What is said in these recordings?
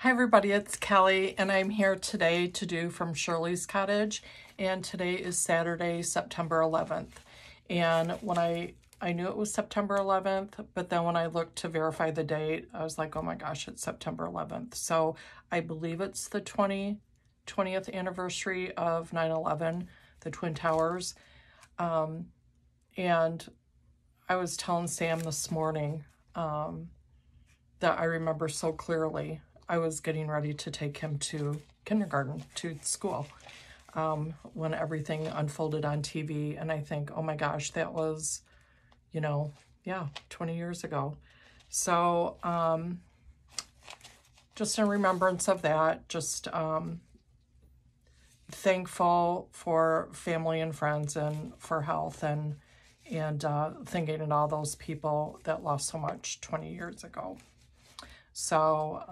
Hi everybody, it's Kelly and I'm here today to do from Shirley's Cottage, and today is Saturday, September 11th. And when I knew it was September 11th, but then when I looked to verify the date, I was like, oh my gosh, it's September 11th. So I believe it's the 20th anniversary of 9/11, the Twin Towers. And I was telling Sam this morning that I remember so clearly. I was getting ready to take him to kindergarten, to school, when everything unfolded on TV. And I think, oh my gosh, that was, 20 years ago. So just in remembrance of that, just thankful for family and friends and for health and thinking of all those people that lost so much 20 years ago. So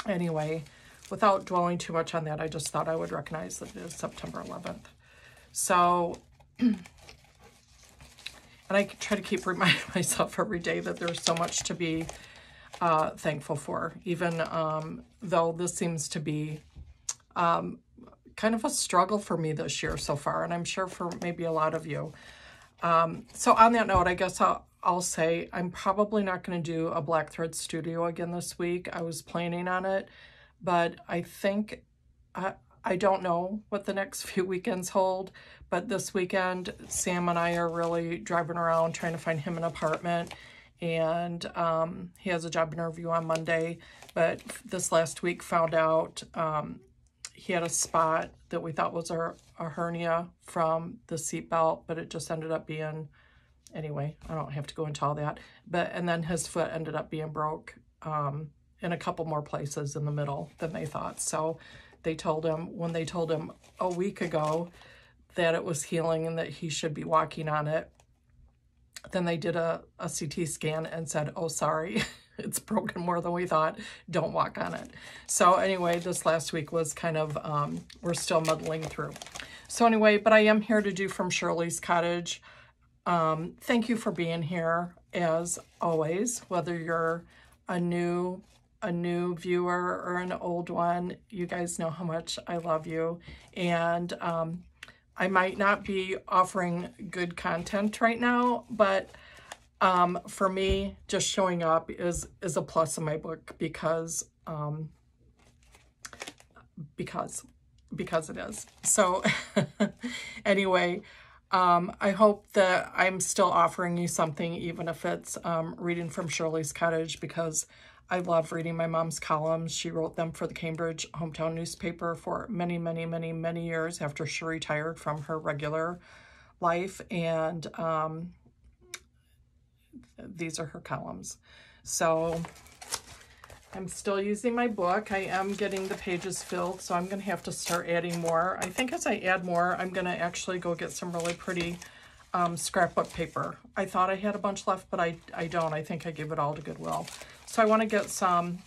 anyway, without dwelling too much on that, I just thought I would recognize that it is September 11th. So, and I try to keep reminding myself every day that there's so much to be thankful for, even though this seems to be kind of a struggle for me this year so far, and I'm sure for maybe a lot of you. So on that note, I guess I'll say I'm probably not going to do a Black Thread Studio again this week. I was planning on it, but I think, I don't know what the next few weekends hold, but this weekend, Sam and I are really driving around trying to find him an apartment, and he has a job interview on Monday, but this last week found out he had a spot that we thought was a hernia from the seatbelt, but it just ended up being, anyway, I don't have to go into all that. And then his foot ended up being broke in a couple more places in the middle than they thought. So they told him, when they told him a week ago that it was healing and that he should be walking on it, then they did a CT scan and said, oh, sorry, it's broken more than we thought. Don't walk on it. So anyway, this last week was kind of, we're still muddling through. So anyway, but I am here to do from Shirley's Cottage. Thank you for being here, as always, whether you're a new viewer or an old one. You guys know how much I love you. And I might not be offering good content right now, but for me, just showing up is a plus in my book because it is. So anyway, I hope that I'm still offering you something, even if it's reading from Shirley's Cottage, because I love reading my mom's columns. She wrote them for the Cambridge hometown newspaper for many, many, many, many years after she retired from her regular life. And these are her columns. So I'm still using my book. I am getting the pages filled, so I'm going to have to start adding more. I think as I add more, I'm going to actually go get some really pretty scrapbook paper. I thought I had a bunch left, but I don't. I think I gave it all to Goodwill. So I want to get some,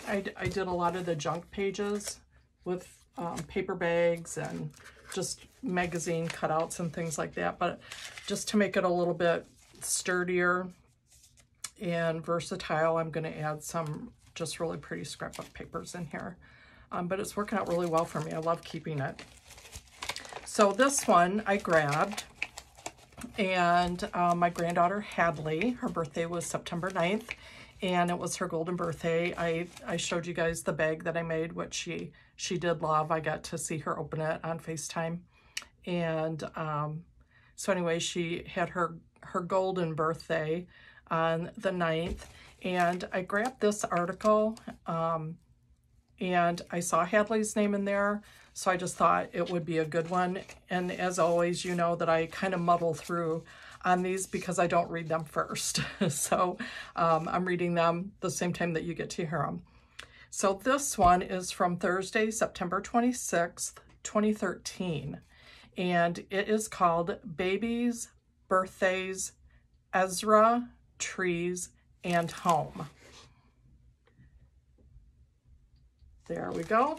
I did a lot of the junk pages with paper bags and just magazine cutouts and things like that, but just to make it a little bit sturdier and versatile, I'm going to add some just really pretty scrapbook papers in here. But it's working out really well for me. I love keeping it. So this one I grabbed, and my granddaughter Hadley, her birthday was September 9th, and it was her golden birthday. I showed you guys the bag that I made, which she did love. I got to see her open it on FaceTime. And so anyway, she had her golden birthday on the 9th, and I grabbed this article, and I saw Hadley's name in there, so I just thought it would be a good one. And as always, you know that I kind of muddle through on these because I don't read them first. So I'm reading them the same time that you get to hear them. So this one is from Thursday, September 26th, 2013, and it is called Babies, Birthdays, Ezra, Trees, and Home. There we go.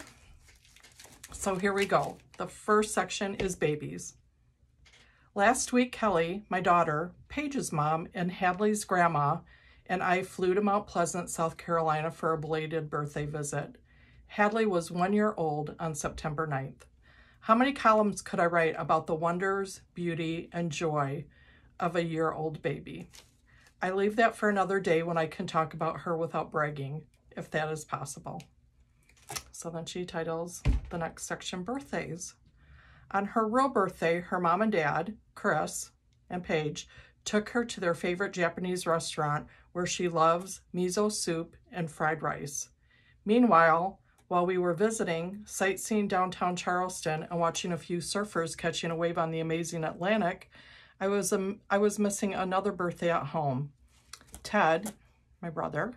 So here we go. The first section is babies. Last week, Kelly, my daughter, Paige's mom, and Hadley's grandma and I flew to Mount Pleasant, South Carolina for a belated birthday visit. Hadley was 1 year old on September 9th. How many columns could I write about the wonders, beauty, and joy of a year-old baby? I leave that for another day when I can talk about her without bragging, if that is possible. So then she titles the next section, Birthdays. On her real birthday, her mom and dad, Chris and Paige, took her to their favorite Japanese restaurant where she loves miso soup and fried rice. Meanwhile, while we were visiting, sightseeing downtown Charleston and watching a few surfers catching a wave on the amazing Atlantic, I was missing another birthday at home. Ted, my brother,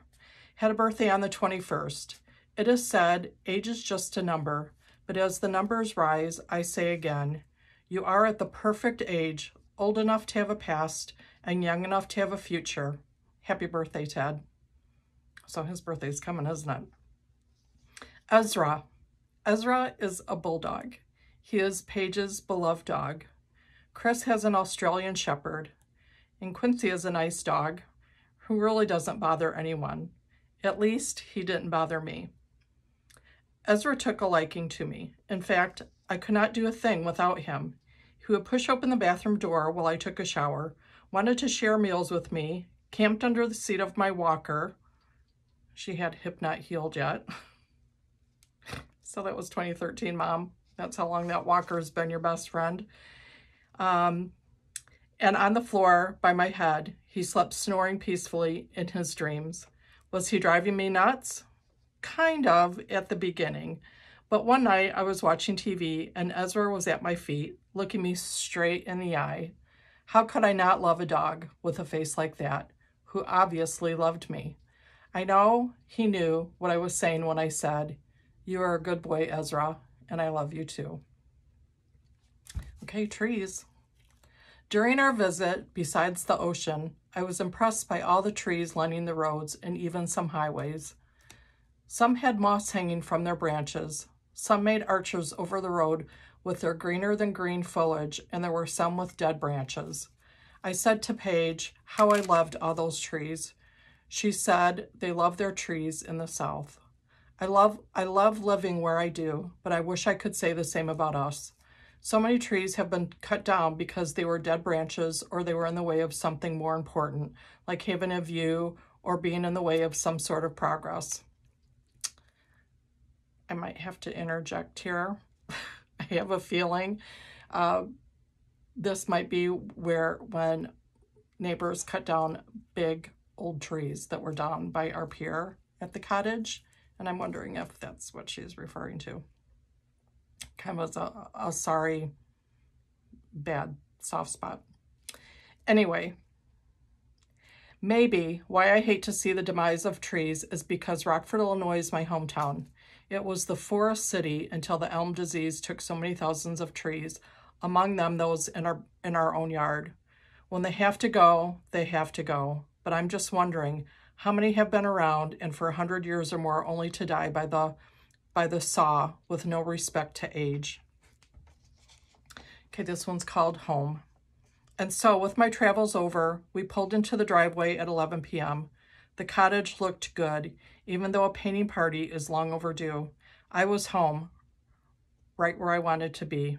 had a birthday on the 21st. It is said, age is just a number, but as the numbers rise, I say again, you are at the perfect age, old enough to have a past and young enough to have a future. Happy birthday, Ted. So his birthday's coming, isn't it? Ezra. Ezra is a bulldog. He is Paige's beloved dog. Chris has an Australian Shepherd, and Quincy is a nice dog who really doesn't bother anyone. At least he didn't bother me. Ezra took a liking to me. In fact, I could not do a thing without him. He would push open the bathroom door while I took a shower, wanted to share meals with me, camped under the seat of my walker. She had hip not healed yet. So that was 2013, Mom. That's how long that walker's been your best friend. And on the floor by my head, he slept snoring peacefully in his dreams. Was he driving me nuts? Kind of at the beginning. But one night I was watching TV and Ezra was at my feet, looking me straight in the eye. How could I not love a dog with a face like that, who obviously loved me? I know he knew what I was saying when I said, you are a good boy, Ezra, and I love you too. Okay, trees. During our visit, besides the ocean, I was impressed by all the trees lining the roads and even some highways. Some had moss hanging from their branches. Some made arches over the road with their greener than green foliage, and there were some with dead branches. I said to Paige how I loved all those trees. She said they love their trees in the South. I love living where I do, but I wish I could say the same about us. So many trees have been cut down because they were dead branches or they were in the way of something more important, like having a view or being in the way of some sort of progress. I might have to interject here. I have a feeling this might be when neighbors cut down big old trees that were down by our pier at the cottage. And I'm wondering if that's what she's referring to. Kind of a sorry, bad soft spot. Anyway, maybe why I hate to see the demise of trees is because Rockford, Illinois is my hometown. It was the forest city until the elm disease took so many thousands of trees, among them those in our own yard. When they have to go, they have to go. But I'm just wondering, how many have been around and for 100 years or more only to die by the saw with no respect to age? Okay, this one's called Home. And so with my travels over, we pulled into the driveway at 11 p.m. The cottage looked good, even though a painting party is long overdue. I was home, right where I wanted to be,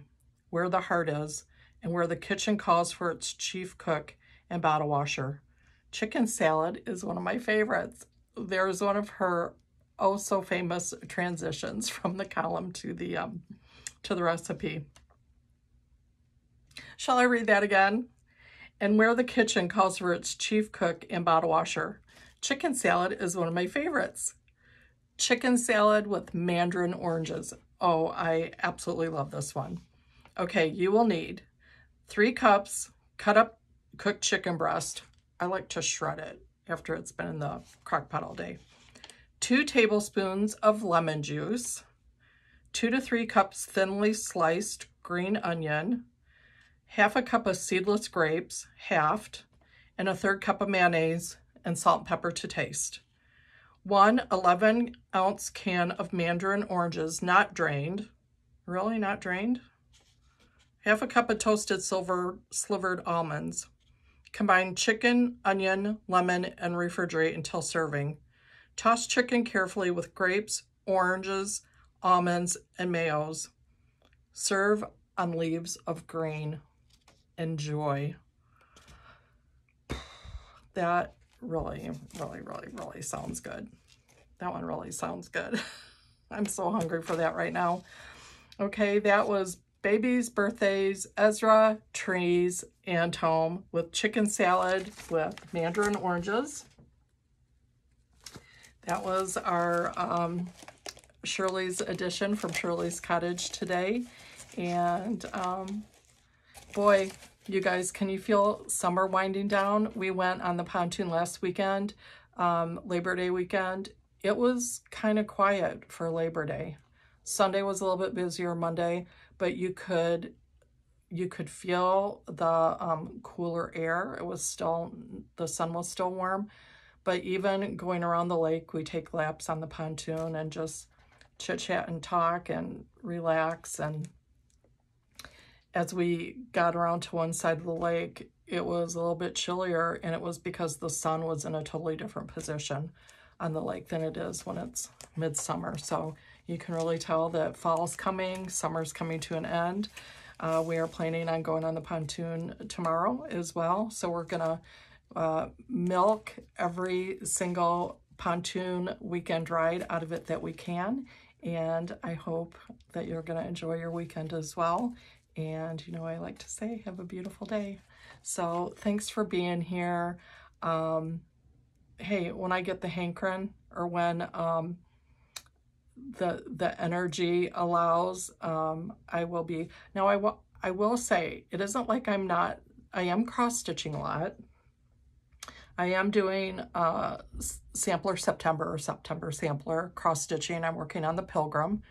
where the heart is, and where the kitchen calls for its chief cook and bottle washer. Chicken salad is one of my favorites. There's one of her oh so famous transitions from the column to the recipe. Shall I read that again? And where the kitchen calls for its chief cook and bottle washer. Chicken salad is one of my favorites. Chicken salad with mandarin oranges. Oh, I absolutely love this one. Okay, you will need 3 cups cut up cooked chicken breast. I like to shred it after it's been in the crock pot all day. 2 tablespoons of lemon juice, 2 to 3 cups thinly sliced green onion, half a cup of seedless grapes, halved, and a 1/3 cup of mayonnaise, and salt and pepper to taste. 1 11-ounce can of mandarin oranges, not drained. Really, not drained? Half a cup of toasted silver slivered almonds. Combine chicken, onion, lemon, and refrigerate until serving. Toss chicken carefully with grapes, oranges, almonds, and mayos. Serve on leaves of green. Enjoy. That really, really, really, really sounds good. That one really sounds good. I'm so hungry for that right now. Okay, that was babies, birthdays, Ezra, trees, and home with chicken salad with mandarin oranges. That was our Shirley's edition from Shirley's Cottage today. And boy, you guys, can you feel summer winding down? We went on the pontoon last weekend, Labor Day weekend. It was kind of quiet for Labor Day. Sunday was a little bit busier, Monday, but you could feel the cooler air. It was still, the sun was still warm, but even going around the lake, we take laps on the pontoon and just chit chat and talk and relax. And as we got around to one side of the lake, it was a little bit chillier, and it was because the sun was in a totally different position on the lake than it is when it's midsummer. So you can really tell that fall's coming, summer's coming to an end. We are planning on going on the pontoon tomorrow as well. So we're gonna milk every single pontoon weekend ride out of it that we can. And I hope that you're gonna enjoy your weekend as well. And you know, I like to say, have a beautiful day. So thanks for being here. Hey, when I get the hankering, or when the energy allows, I will be. Now I will say, it isn't like I am cross-stitching a lot. I am doing sampler September, or September sampler cross-stitching. I'm working on the Pilgrim.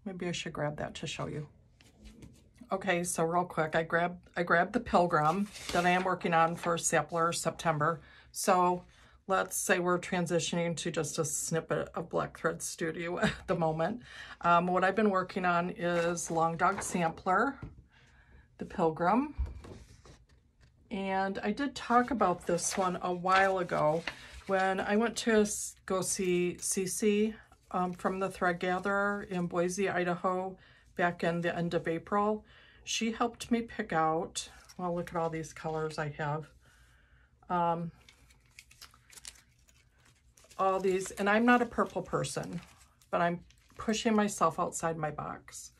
Maybe I should grab that to show you. Okay, so real quick, I grabbed the Pilgrim that I am working on for sampler September. So let's say we're transitioning to just a snippet of Black Thread Studio at the moment. What I've been working on is Long Dog Sampler, the Pilgrim. And I did talk about this one a while ago when I went to go see Cece from the Thread Gatherer in Boise, Idaho, back in the end of April. She helped me pick out, well, look at all these colors I have. All these, and I'm not a purple person, but I'm pushing myself outside my box.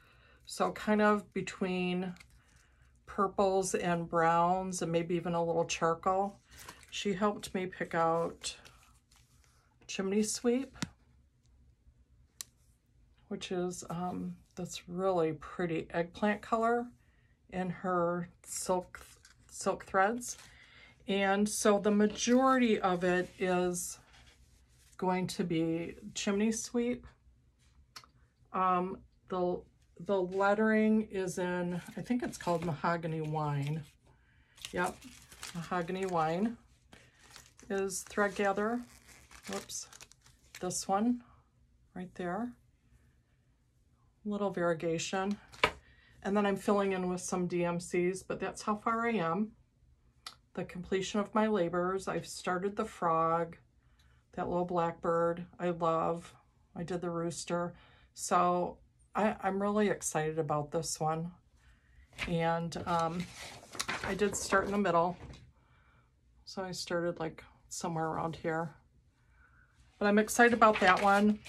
So kind of between purples and browns, and maybe even a little charcoal. She helped me pick out Chimney Sweep, which is this really pretty eggplant color in her silk threads. And so the majority of it is going to be Chimney Sweep. The lettering is in, I think it's called Mahogany Wine. Yep, Mahogany Wine is Thread Gatherer. Whoops, this one right there. Little variegation. And then I'm filling in with some DMCs, but that's how far I am. The completion of my labors. I've started the frog, that little blackbird I love. I did the rooster. So I'm really excited about this one. And I did start in the middle. So I started like somewhere around here. But I'm excited about that one.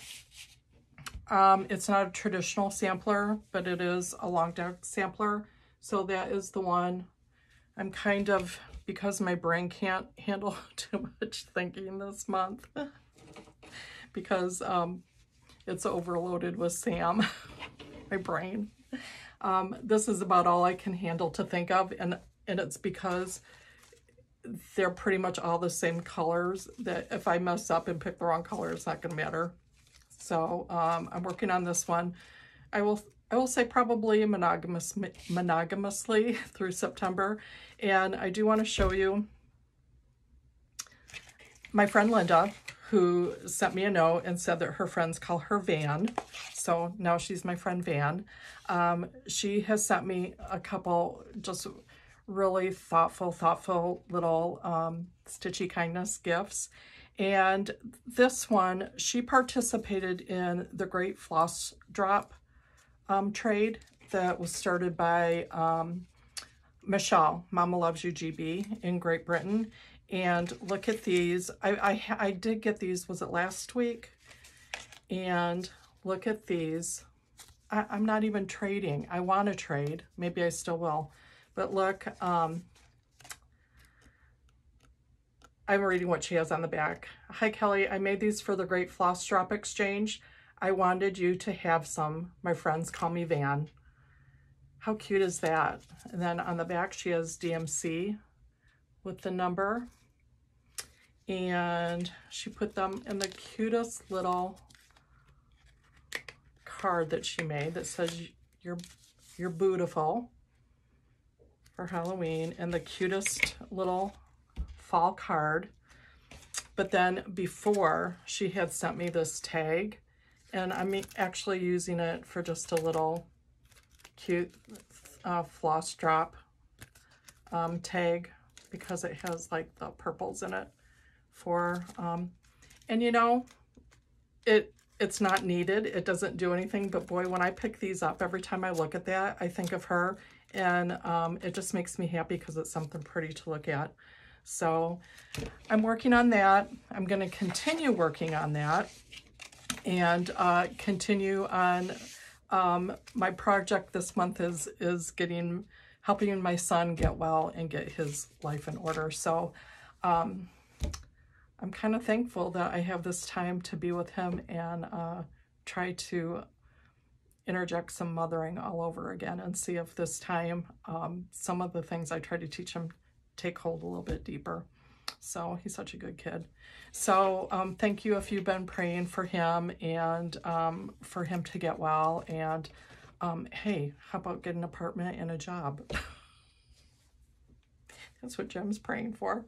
It's not a traditional sampler, but it is a long dog sampler. So that is the one I'm kind of, because my brain can't handle too much thinking this month, because it's overloaded with Sam, my brain. This is about all I can handle to think of, and it's because they're pretty much all the same colors, that if I mess up and pick the wrong color, it's not going to matter. So I'm working on this one. I will say probably monogamously through September. And I do want to show you my friend Linda, who sent me a note and said that her friends call her Van. So now she's my friend Van. She has sent me a couple just really thoughtful little Stitchy Kindness gifts. And this one, she participated in the Great Floss Drop trade that was started by Michelle, Mama Loves You GB in Great Britain. And look at these. I did get these, was it last week? And look at these. I'm not even trading. I want to trade. Maybe I still will. But look, I'm reading what she has on the back. Hi, Kelly. I made these for the Great Floss Drop Exchange. I wanted you to have some. My friends call me Van. How cute is that? And then on the back, she has DMC with the number. And she put them in the cutest little card that she made that says, you're beautiful for Halloween, and the cutest little fall card. But then before, she had sent me this tag, and I'm actually using it for just a little cute floss drop tag, because it has like the purples in it for and you know, it's not needed, it doesn't do anything, but boy, when I pick these up, every time I look at that, I think of her, and it just makes me happy because it's something pretty to look at. So I'm working on that. I'm going to continue working on that, and continue on my project this month is helping my son get well and get his life in order. So I'm kind of thankful that I have this time to be with him and try to interject some mothering all over again, and see if this time some of the things I try to teach him take hold a little bit deeper. So he's such a good kid. So thank you if you've been praying for him, and for him to get well. And hey, how about get an apartment and a job? That's what Jim's praying for.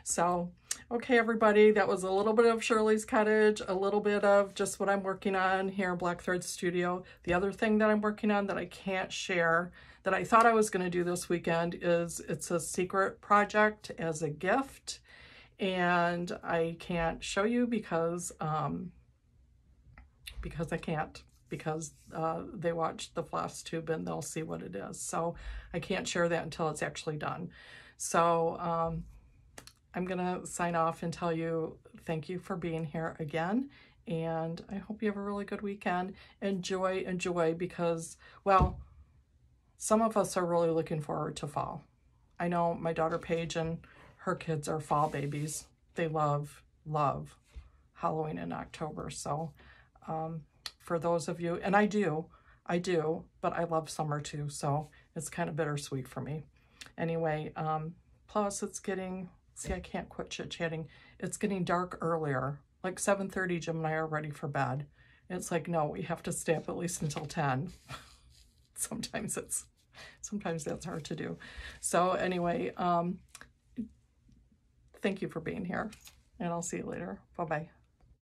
So, okay, everybody, that was a little bit of Shirley's Cottage, a little bit of just what I'm working on here in Black Thread Studio. The other thing that I'm working on that I can't share, that I thought I was going to do this weekend, is it's a secret project as a gift, and I can't show you because I can't, because they watch the floss tube and they'll see what it is. So I can't share that until it's actually done. So I'm gonna sign off and tell you thank you for being here again, and I hope you have a really good weekend. Enjoy, because, well, some of us are really looking forward to fall. I know my daughter Paige and her kids are fall babies. They love Halloween in October. So for those of you, and I do, but I love summer too, so it's kind of bittersweet for me. Anyway, plus it's getting, see, I can't quit chit-chatting. It's getting dark earlier, like 7:30. Jim and I are ready for bed. It's like, no, we have to stay up at least until 10. Sometimes that's hard to do. So anyway, thank you for being here, and I'll see you later. Bye-bye.